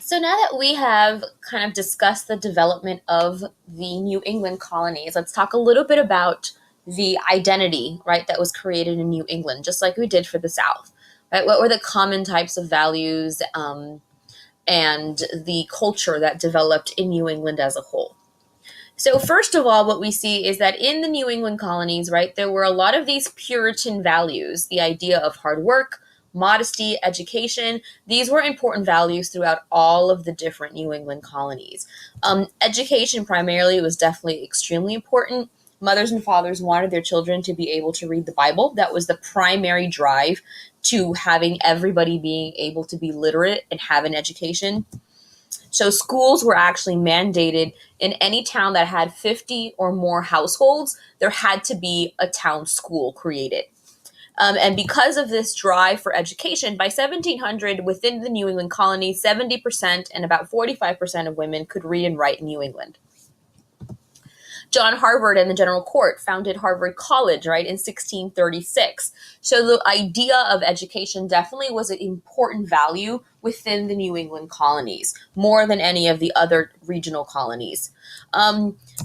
So now that we have kind of discussed the development of the New England colonies, let's talk a little bit about the identity, right, that was created in New England, just like we did for the South, right? What were the common types of values and the culture that developed in New England as a whole? So, first of all, what we see is that in the New England colonies, right, there were a lot of these Puritan values, the idea of hard work, modesty, education. These were important values throughout all of the different New England colonies. Education, primarily, was definitely extremely important. Mothers and fathers wanted their children to be able to read the Bible. That was the primary drive to having everybody being able to be literate and have an education. So schools were actually mandated in any town that had 50 or more households. There had to be a town school created. And because of this drive for education, by 1700, within the New England colony, 70% and about 45% of women could read and write in New England. John Harvard and the General Court founded Harvard College, right, in 1636. So the idea of education definitely was an important value within the New England colonies, more than any of the other regional colonies.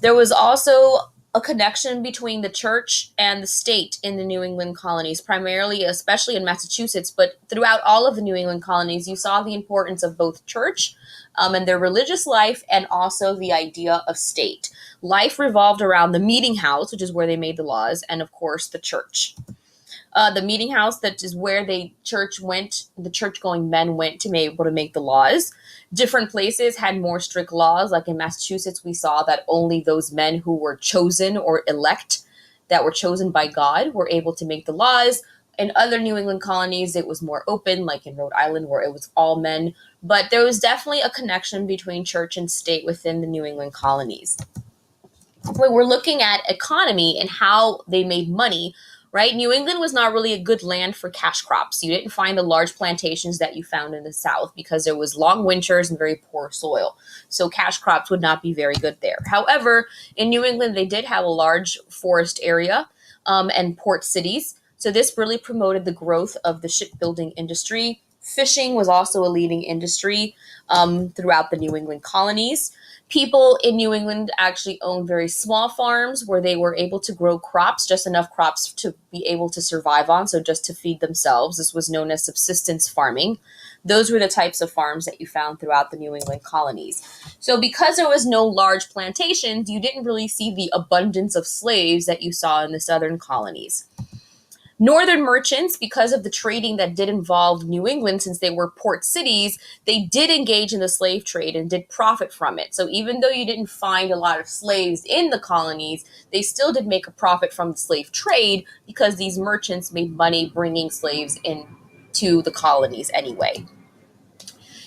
There was also a connection between the church and the state in the New England colonies, primarily, especially in Massachusetts, but throughout all of the New England colonies, you saw the importance of both church and their religious life, and also the idea of state. Life revolved around the meeting house, which is where they made the laws, and of course the church. The meeting house, that is where the church going men went to be able to make the laws. Different places had more strict laws. Like in Massachusetts, we saw that only those men who were chosen or elect, that were chosen by God, were able to make the laws. In other New England colonies, it was more open, like in Rhode Island, where it was all men. But there was definitely a connection between church and state within the New England colonies. When we're looking at economy and how they made money, right? New England was not really a good land for cash crops. You didn't find the large plantations that you found in the South because there was long winters and very poor soil. So cash crops would not be very good there. However, in New England, they did have a large forest area and port cities. So this really promoted the growth of the shipbuilding industry. Fishing was also a leading industry throughout the New England colonies. People in New England actually owned very small farms where they were able to grow crops, just enough crops to be able to survive on, so just to feed themselves. This was known as subsistence farming. Those were the types of farms that you found throughout the New England colonies. So because there was no large plantations, you didn't really see the abundance of slaves that you saw in the southern colonies. Northern merchants, because of the trading that did involve New England, since they were port cities, they did engage in the slave trade and did profit from it. So even though you didn't find a lot of slaves in the colonies, they still did make a profit from the slave trade because these merchants made money bringing slaves into the colonies anyway.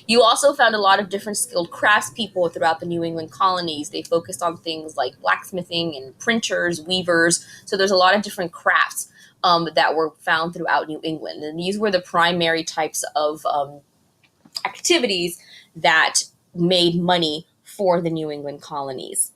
You also found a lot of different skilled craftspeople throughout the New England colonies. They focused on things like blacksmithing and printers, weavers. So there's a lot of different crafts that were found throughout New England. And these were the primary types of activities that made money for the New England colonies.